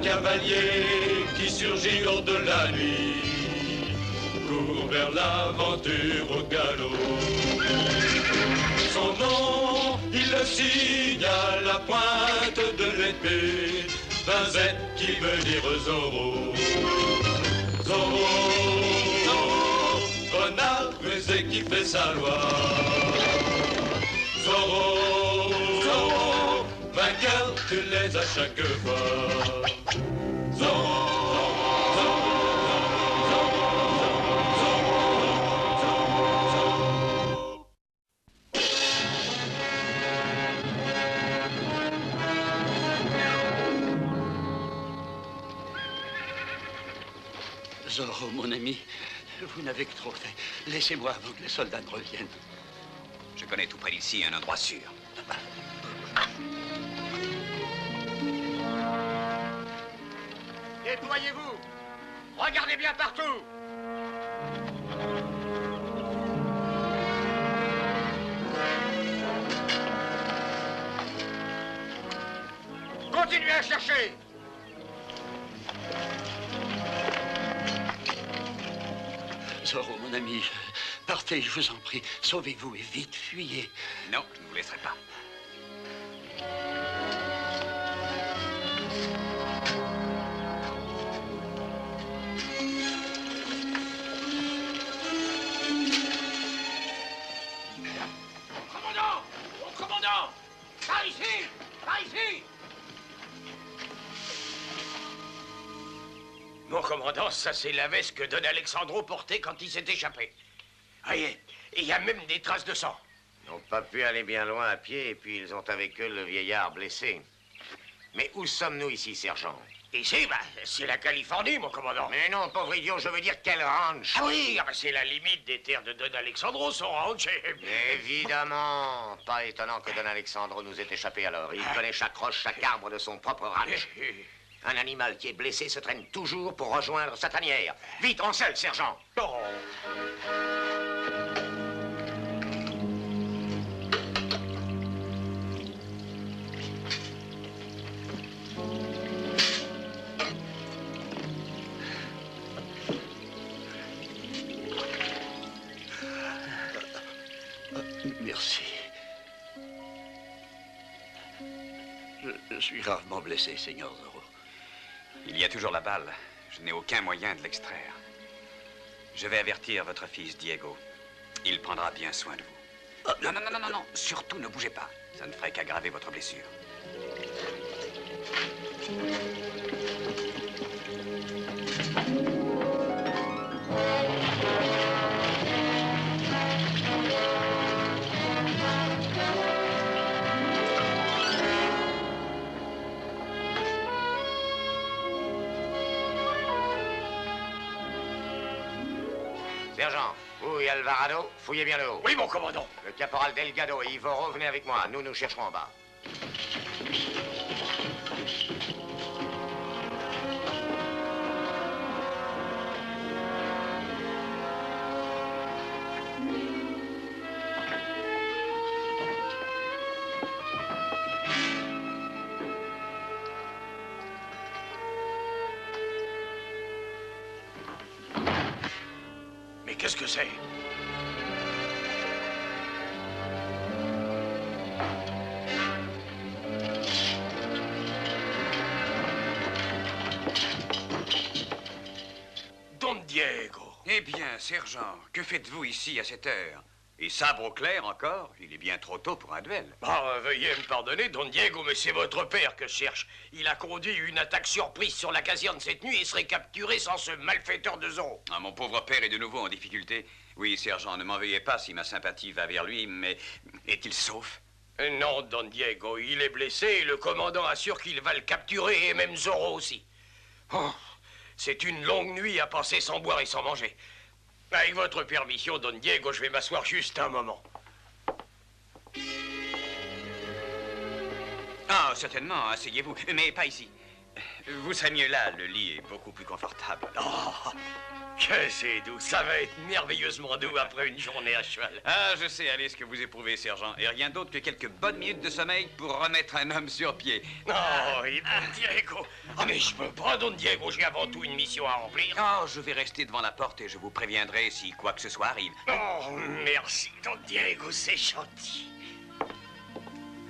cavalier qui surgit hors de la nuit court vers l'aventure au galop. Son nom, il le signe à la pointe de l'épée d'un Z qui veut dire Zorro. Zorro, Zorro, renard rusé qui fait sa loi. Zorro, Zorro, vainqueur, tu l'es à chaque fois. Zorro. Zorro, mon ami, vous n'avez que trop fait. Laissez-moi avant que les soldats ne reviennent. Je connais tout près d'ici un endroit sûr. Déployez-vous. Regardez bien partout. Continuez à chercher. Zorro, mon ami, partez, je vous en prie. Sauvez-vous et vite, fuyez. Non, je ne vous laisserai pas. Commandant! Mon commandant! Par ici! Par ici! Mon commandant, ça c'est la veste que Don Alexandro portait quand il s'est échappé. Voyez, il y a même des traces de sang. Ils n'ont pas pu aller bien loin à pied et puis ils ont avec eux le vieillard blessé. Mais où sommes-nous ici, sergent? Ici, c'est la Californie, mon commandant. Mais non, pauvre idiot, je veux dire quel ranch? Ah oui, c'est la limite des terres de Don Alexandro, son ranch. Évidemment. Pas étonnant que Don Alexandro nous ait échappé alors. Il connaît chaque roche, chaque arbre de son propre ranch. Un animal qui est blessé se traîne toujours pour rejoindre sa tanière. Vite, en selle, sergent. Oh. Merci. Je suis gravement blessé, Seigneur Zorro. Il y a toujours la balle. Je n'ai aucun moyen de l'extraire. Je vais avertir votre fils, Diego. Il prendra bien soin de vous. Non, non, non, non, non. Surtout ne bougez pas. Ça ne ferait qu'aggraver votre blessure. Sergent, vous et Alvarado, fouillez bien le haut. Oui, mon commandant. Le caporal Delgado et Ivoro, venez avec moi. Nous chercherons en bas. Mais qu'est-ce que c'est? Don Diego. Eh bien, sergent, que faites-vous ici à cette heure? Et sabre au clair encore? Il est bien trop tôt pour un duel. Veuillez me pardonner, Don Diego, mais c'est votre père que je cherche. Il a conduit une attaque surprise sur la caserne cette nuit et serait capturé sans ce malfaiteur de Zorro. Ah, mon pauvre père est de nouveau en difficulté. Oui, sergent, ne m'en veuillez pas si ma sympathie va vers lui, mais est-il sauf? Non, Don Diego, il est blessé et le commandant assure qu'il va le capturer et même Zorro aussi. Oh, c'est une longue nuit à passer sans boire et sans manger. Avec votre permission, Don Diego, je vais m'asseoir juste un moment. Ah, certainement, asseyez-vous, mais pas ici. Vous serez mieux là, le lit est beaucoup plus confortable. Oh, que c'est doux. Ça va être merveilleusement doux après une journée à cheval. Ah, je sais, allez, ce que vous éprouvez, sergent. Et rien d'autre que quelques bonnes minutes de sommeil pour remettre un homme sur pied. Oh, et Don Diego. Ah, mais je peux pas, Don Diego. J'ai avant tout une mission à remplir. Oh, je vais rester devant la porte et je vous préviendrai si quoi que ce soit arrive. Oh, merci, Don Diego, c'est gentil.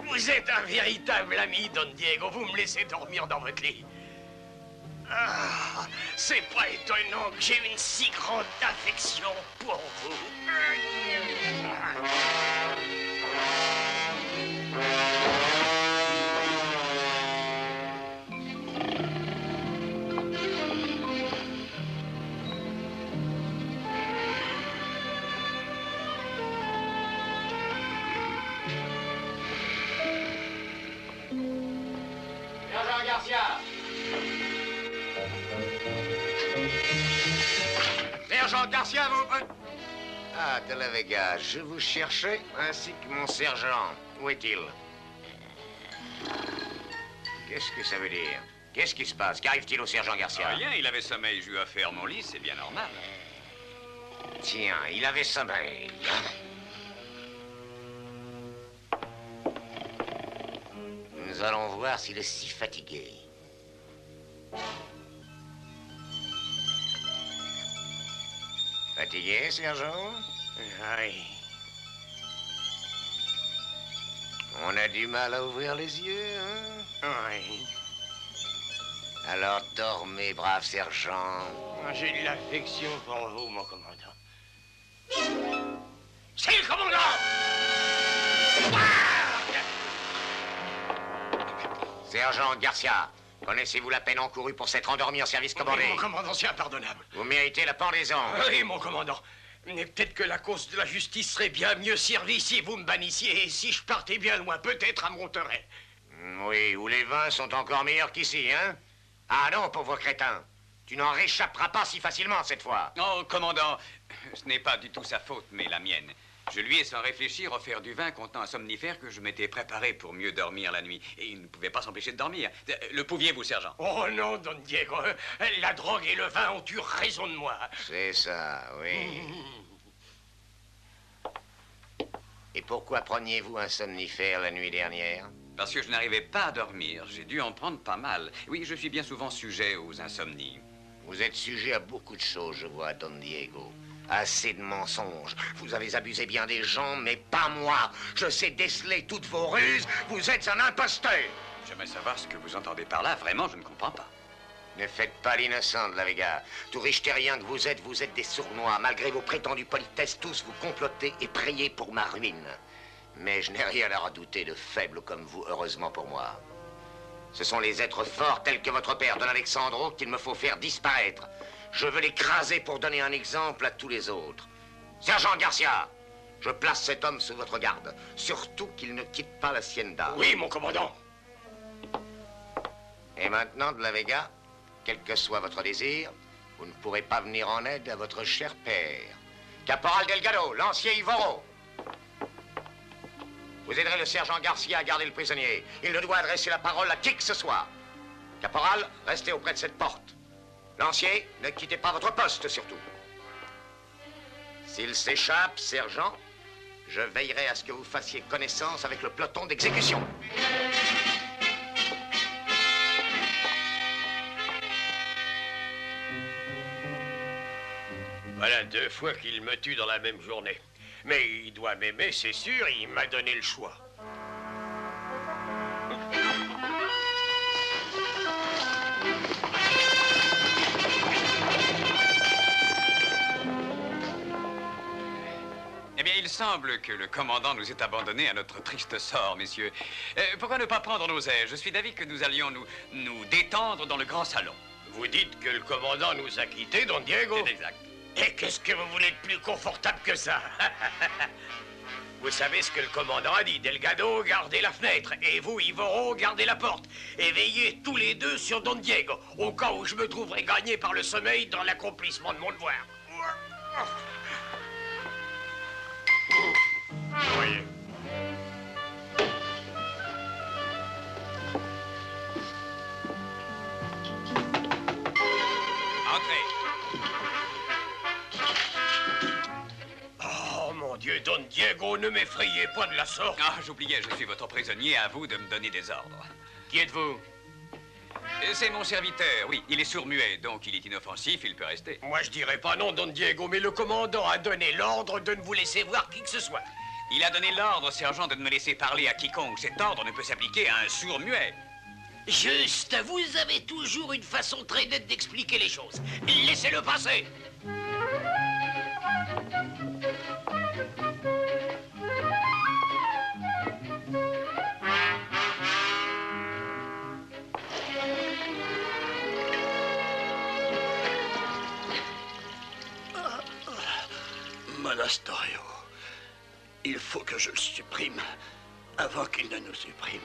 Vous êtes un véritable ami, Don Diego. Vous me laissez dormir dans votre lit. Ah, c'est pas étonnant que j'ai une si grande affection pour vous. Sergent Garcia! Sergent Garcia, vous... Ah, de la Vega, je vous cherchais, ainsi que mon sergent. Où est-il? Qu'est-ce que ça veut dire? Qu'est-ce qui se passe? Qu'arrive-t-il au sergent Garcia? Rien, il avait sommeil, j'ai eu à faire mon lit, c'est bien normal. Tiens, il avait sommeil. Nous allons voir s'il est si fatigué. Fatigué, sergent? Oui. On a du mal à ouvrir les yeux, hein? Oui. Alors dormez, brave sergent. J'ai de l'affection pour vous, mon commandant. C'est le commandant! Sergent Garcia, connaissez-vous la peine encourue pour s'être endormi en service commandé? Oui, mon commandant, c'est impardonnable. Vous méritez la pendaison. Oui, mon commandant. Mais peut-être que la cause de la justice serait bien mieux servie si vous me bannissiez et si je partais bien loin, peut-être à Monterey. Oui, où les vins sont encore meilleurs qu'ici, hein? Ah non, pauvre crétin. Tu n'en réchapperas pas si facilement cette fois. Oh, commandant, ce n'est pas du tout sa faute, mais la mienne. Je lui ai, sans réfléchir, offert du vin contenant un somnifère que je m'étais préparé pour mieux dormir la nuit. Et il ne pouvait pas s'empêcher de dormir. Le pouviez-vous, sergent? Oh non, Don Diego. La drogue et le vin ont eu raison de moi. C'est ça, oui. Et pourquoi preniez-vous un somnifère la nuit dernière? Parce que je n'arrivais pas à dormir. J'ai dû en prendre pas mal. Oui, je suis bien souvent sujet aux insomnies. Vous êtes sujet à beaucoup de choses, je vois, Don Diego. Assez de mensonges. Vous avez abusé bien des gens, mais pas moi. Je sais déceler toutes vos ruses. Vous êtes un imposteur. J'aimerais savoir ce que vous entendez par là. Vraiment, je ne comprends pas. Ne faites pas l'innocent, de la Vega. Tout riche terrien que vous êtes des sournois. Malgré vos prétendues politesses, tous vous complotez et priez pour ma ruine. Mais je n'ai rien à redouter de faibles comme vous, heureusement pour moi. Ce sont les êtres forts tels que votre père, Don Alexandro, qu'il me faut faire disparaître. Je veux l'écraser pour donner un exemple à tous les autres. Sergent Garcia, je place cet homme sous votre garde. Surtout qu'il ne quitte pas l'hacienda. Oui, mon commandant. Et maintenant, de la Vega, quel que soit votre désir, vous ne pourrez pas venir en aide à votre cher père. Caporal Delgado, lancier Ivoro. Vous aiderez le sergent Garcia à garder le prisonnier. Il ne doit adresser la parole à qui que ce soit. Caporal, restez auprès de cette porte. Lancier, ne quittez pas votre poste, surtout. S'il s'échappe, sergent, je veillerai à ce que vous fassiez connaissance avec le peloton d'exécution. Voilà 2 fois qu'il me tue dans la même journée. Mais il doit m'aimer, c'est sûr, il m'a donné le choix. Eh bien, il semble que le commandant nous ait abandonnés à notre triste sort, messieurs. Pourquoi ne pas prendre nos aises? Je suis d'avis que nous allions nous détendre dans le grand salon. Vous dites que le commandant nous a quittés, Don Diego? C'est exact. Et qu'est-ce que vous voulez de plus confortable que ça? Vous savez ce que le commandant a dit. Delgado, gardez la fenêtre. Et vous, Ivoro, gardez la porte. Et veillez tous les deux sur Don Diego, au cas où je me trouverai gagné par le sommeil dans l'accomplissement de mon devoir. Vous voyez. Diego, ne m'effrayez pas de la sorte. Ah, j'oubliais, je suis votre prisonnier, à vous de me donner des ordres. Qui êtes-vous? C'est mon serviteur, oui. Il est sourd-muet, donc il est inoffensif, il peut rester. Moi, je dirais pas non, Don Diego, mais le commandant a donné l'ordre de ne vous laisser voir qui que ce soit. Il a donné l'ordre, sergent, de ne me laisser parler à quiconque. Cet ordre ne peut s'appliquer à un sourd-muet. Juste, vous avez toujours une façon très nette d'expliquer les choses. Laissez-le passer. Monasterio, il faut que je le supprime avant qu'il ne nous supprime.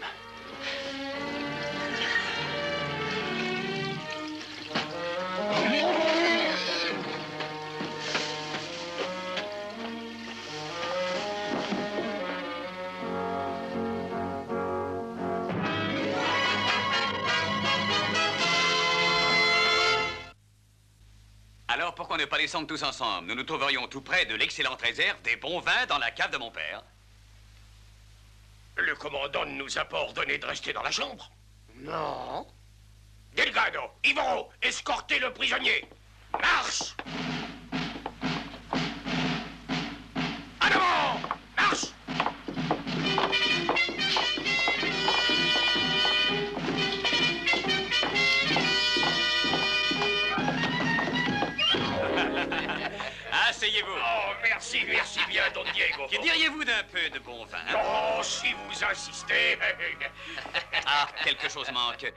Alors pourquoi ne pas descendre tous ensemble? Nous nous trouverions tout près de l'excellente réserve des bons vins dans la cave de mon père. Le commandant ne nous a pas ordonné de rester dans la chambre. Non. Delgado, Ivoro, escortez le prisonnier. Marche! En avant! Marche! Asseyez-vous. Oh, merci bien, Don Diego. Que diriez-vous d'un peu de bon vin? Oh, si vous insistez. Ah, quelque chose manque.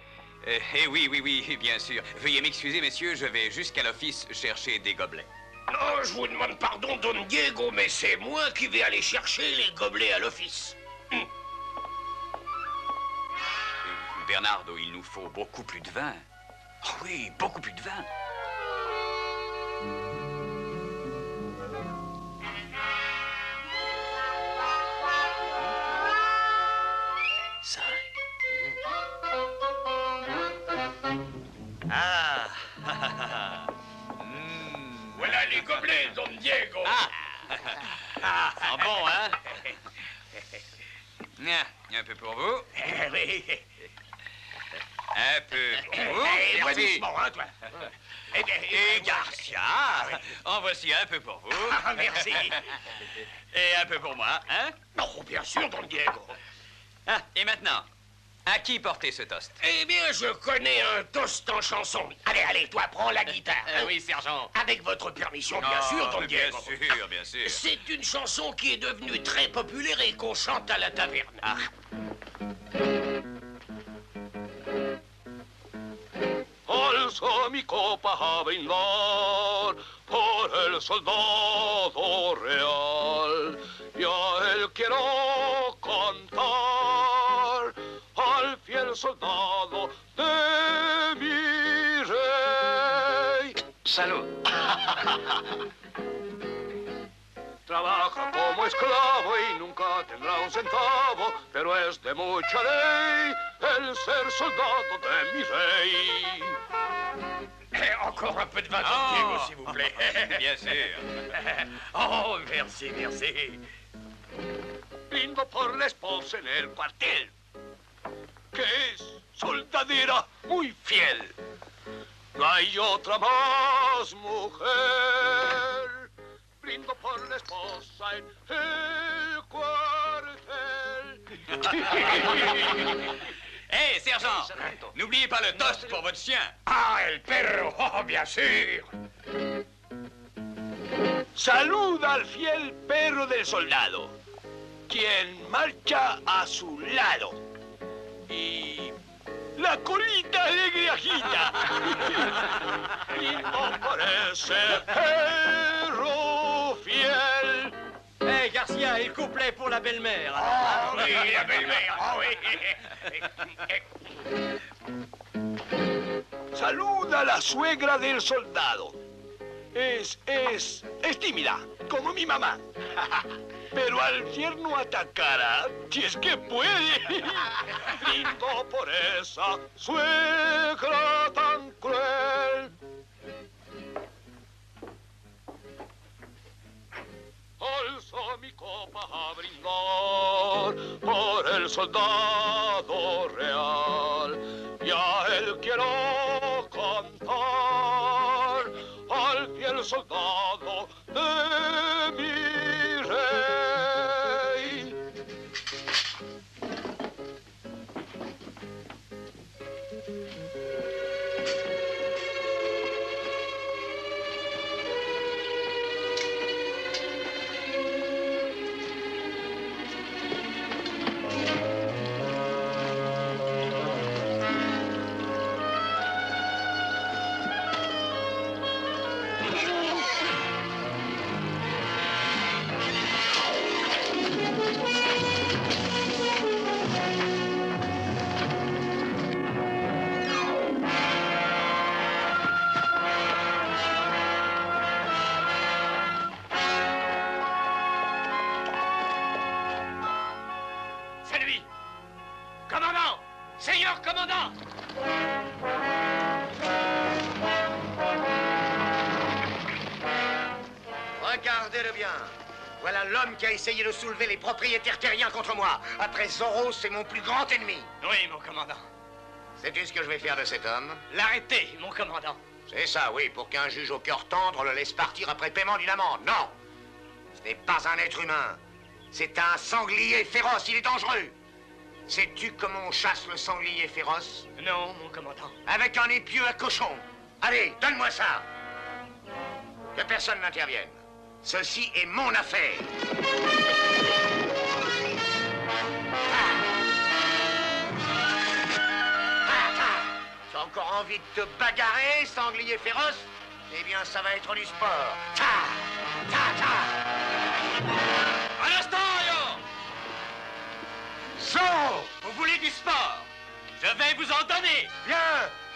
Eh oui, bien sûr. Veuillez m'excuser, messieurs, je vais jusqu'à l'office chercher des gobelets. Non, je vous demande pardon, Don Diego, mais c'est moi qui vais aller chercher les gobelets à l'office. Bernardo, il nous faut beaucoup plus de vin. Oh oui, beaucoup plus de vin. Ah, Voilà les gobelets, Don Diego. Ah, bon, hein? Un peu pour vous. Oui. Un peu pour vous. Eh, Merci. doucement, hein, toi. Et Garcia, en voici un peu pour vous. Ah, merci. Et un peu pour moi, hein? Non, bien sûr, Don Diego. Ah, et maintenant, à qui porter ce toast? Eh bien, je connais un toast en chanson. Allez, toi, prends la guitare. Hein. Oui, sergent. Avec votre permission, bien sûr, Don Diego. Bien sûr. C'est une chanson qui est devenue très populaire et qu'on chante à la taverne. Ah. Alzo mi copa a brindar por el soldado real y a él quiero cantar al fiel soldado de mi rey. Salud. Trabaja como esclavo y nunca tendrá un centavo, pero es de mucha ley el ser soldado de mi rey. Encore un peu de vin, Don Diego, s'il vous plaît. Bien sûr. Oh, merci. Brindo por la esposa en el cuartel, que es soldadera muy fiel. No hay otra más mujer. Brindo por la esposa en el cuartel. Hé, sergent, n'oubliez pas le toast pour votre chien. Ah, el perro, oh, bien sûr. Saluda al fiel perro del soldado, quien marcha a su lado. Y la colita alegre agita. Lindo por ese perro fiel. Hey, Garcia, el couplet pour la belle-mère. Oh, oui, la belle-mère, oh, oui. Saluda a la suegra del soldado. Es tímida, como mi mamá. Pero al yerno atacará, si es que puede. Brindo por esa suegra tan cruel. alzo mi copa a brindar por el soldado real y a él quiero cantar al fiel soldado de mi rey. C'est lui! Commandant! Seigneur commandant! Regardez-le bien. Voilà l'homme qui a essayé de soulever les propriétaires terriens contre moi. Après Zorro, c'est mon plus grand ennemi. Oui, mon commandant. Sais-tu ce que je vais faire de cet homme? L'arrêter, mon commandant. C'est ça, oui, pour qu'un juge au cœur tendre le laisse partir après paiement d'une amende. Non! Ce n'est pas un être humain. C'est un sanglier féroce, il est dangereux. Sais-tu comment on chasse le sanglier féroce? Non, mon commandant. Avec un épieu à cochon. Allez, donne-moi ça. Que personne n'intervienne. Ceci est mon affaire. Tu as encore envie de te bagarrer, sanglier féroce? Eh bien, ça va être du sport. Anastario! Zorro! Vous voulez du sport? Je vais vous en donner! Bien,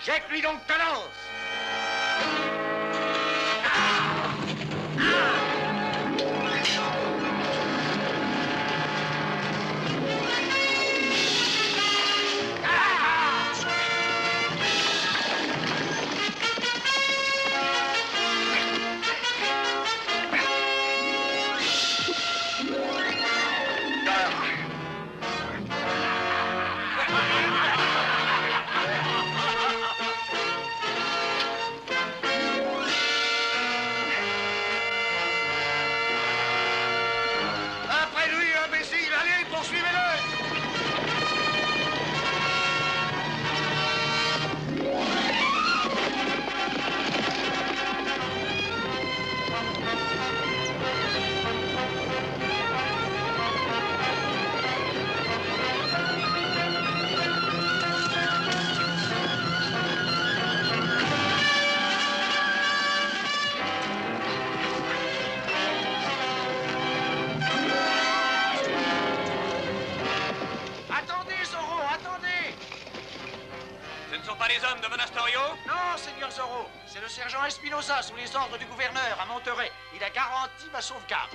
jette-lui donc ta lance. Après lui, imbécile, allez, poursuivez-le! Attendez, Zorro, attendez! Ce ne sont pas les hommes de Monasterio? Non, Seigneur Zorro, c'est le sergent Espinosa sous les ordres du gouverneur à Monterrey. Il a garanti ma sauvegarde.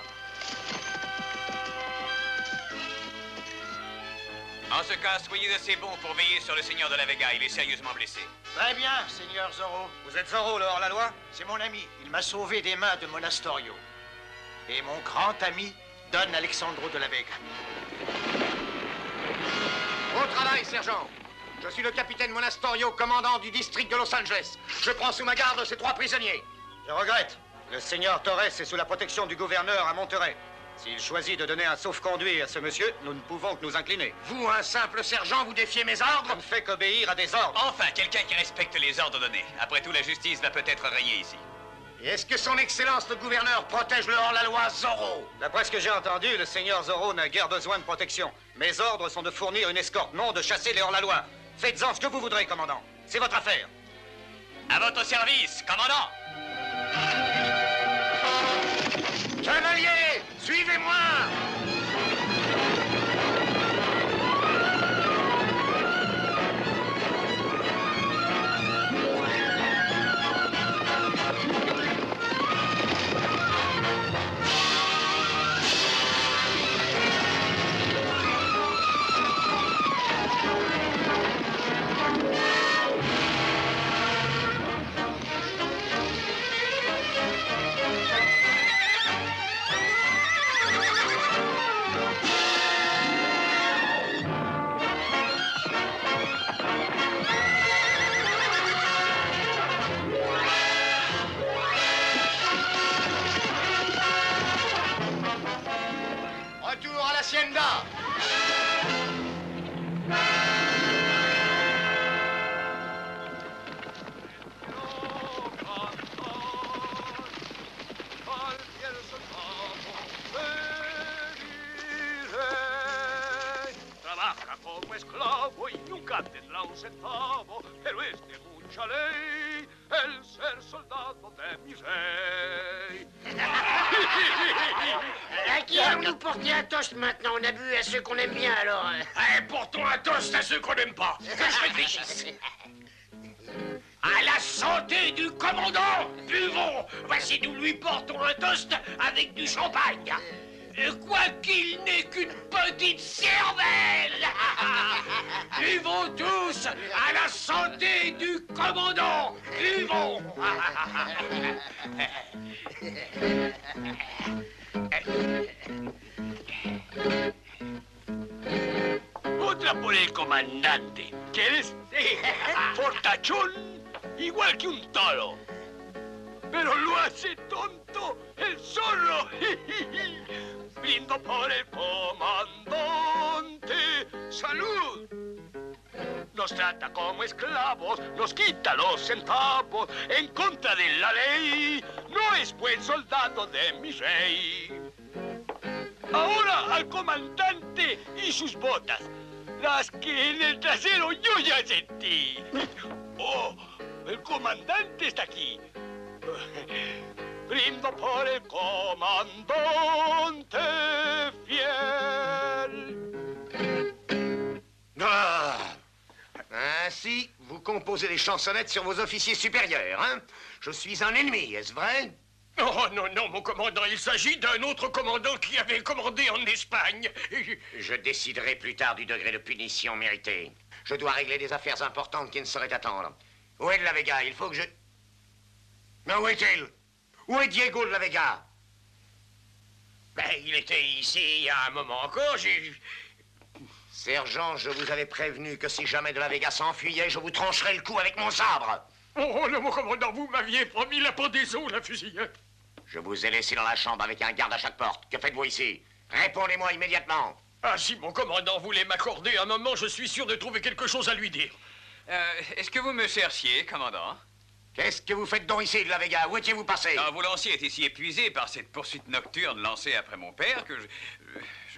En ce cas, soyez assez bon pour veiller sur le seigneur de la Vega. Il est sérieusement blessé. Très bien, Seigneur Zorro. Vous êtes Zorro, le hors-la-loi? C'est mon ami. Il m'a sauvé des mains de Monastorio. Et mon grand ami, Don Alexandro de la Vega. Au travail, sergent. Je suis le capitaine Monastorio, commandant du district de Los Angeles. Je prends sous ma garde ces 3 prisonniers. Je regrette. Le seigneur Torres est sous la protection du gouverneur à Monterrey. S'il choisit de donner un sauf-conduit à ce monsieur, nous ne pouvons que nous incliner. Vous, un simple sergent, vous défiez mes ordres? Je ne fais qu'obéir à des ordres. Enfin, quelqu'un qui respecte les ordres donnés. Après tout, la justice va peut-être régner ici. Et est-ce que son excellence le gouverneur protège le hors-la-loi Zorro? D'après ce que j'ai entendu, le seigneur Zorro n'a guère besoin de protection. Mes ordres sont de fournir une escorte, non de chasser les hors-la-loi. Faites-en ce que vous voudrez, commandant. C'est votre affaire. À votre service, commandant! Chevalier, suivez-moi! como esclavo y nunca tendrá un centavo, pero es de mucha ley el ser soldado de mi rey. À qui allons-nous porter un toast maintenant? On a bu à ceux qu'on aime bien, alors. Portons un toast à ceux qu'on n'aime pas. Que je réfléchisse. À la santé du commandant, buvons. Voici, nous lui portons un toast avec du champagne. Quoiqu'il n'ait qu'une petite cervelle. Buvons tous à la santé du commandant. Buvons. Otra por el comandante. ¿Quieres? Fortachón, igual que un toro. Pero lo hace tonto el zorro. Brindo por el comandante. ¡Salud! Nos trata como esclavos, nos quita los centavos, en contra de la ley. No es buen soldado de mi rey. Ahora al comandante y sus botas, las que en el trasero yo ya sentí. Oh, el comandante está aquí. Brindo por el comandante fiel. Ah. Ainsi, vous composez les chansonnettes sur vos officiers supérieurs, hein? Je suis un ennemi, est-ce vrai? Oh non, non, mon commandant, il s'agit d'un autre commandant qui avait commandé en Espagne. Je déciderai plus tard du degré de punition mérité. Je dois régler des affaires importantes qui ne sauraient attendre. Où est de la Vega? Il faut que je... Mais où est-il? Où est Diego de la Vega? Ben, il était ici il y a un moment encore, Sergent, je vous avais prévenu que si jamais de la Vega s'enfuyait, je vous trancherais le cou avec mon sabre. Oh non, mon commandant, vous m'aviez promis la pendaison, la fusillade. Je vous ai laissé dans la chambre avec un garde à chaque porte. Que faites-vous ici? Répondez-moi immédiatement. Ah, si mon commandant voulait m'accorder un moment, je suis sûr de trouver quelque chose à lui dire. Est-ce que vous me cherchiez, commandant? Qu'est-ce que vous faites donc ici de la Vega? Où étiez-vous passé? Vos lanciers étaient si épuisés par cette poursuite nocturne lancée après mon père que je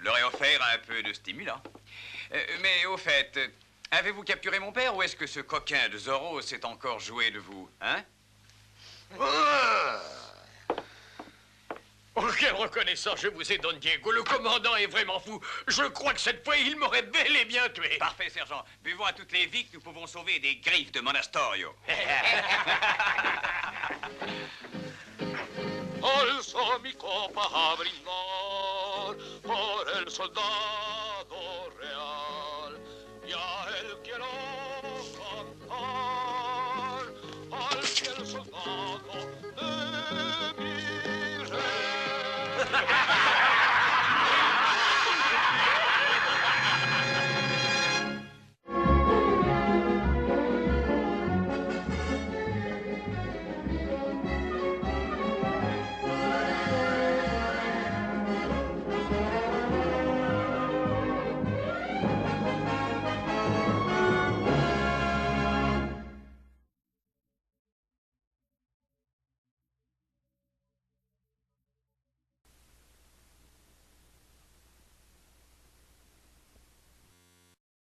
leur ai offert un peu de stimulant. Mais au fait, avez-vous capturé mon père ou est-ce que ce coquin de Zorro s'est encore joué de vous, hein? Oh, quelle reconnaissance je vous ai, Don Diego. Le commandant est vraiment fou. Je crois que cette fois, il m'aurait bel et bien tué. Parfait, sergent. Buvons à toutes les vies que nous pouvons sauver des griffes de Monastorio. Alzo mi copa a brindar por el soldado real y a él quiero cantar al fiel soldado de mi rey.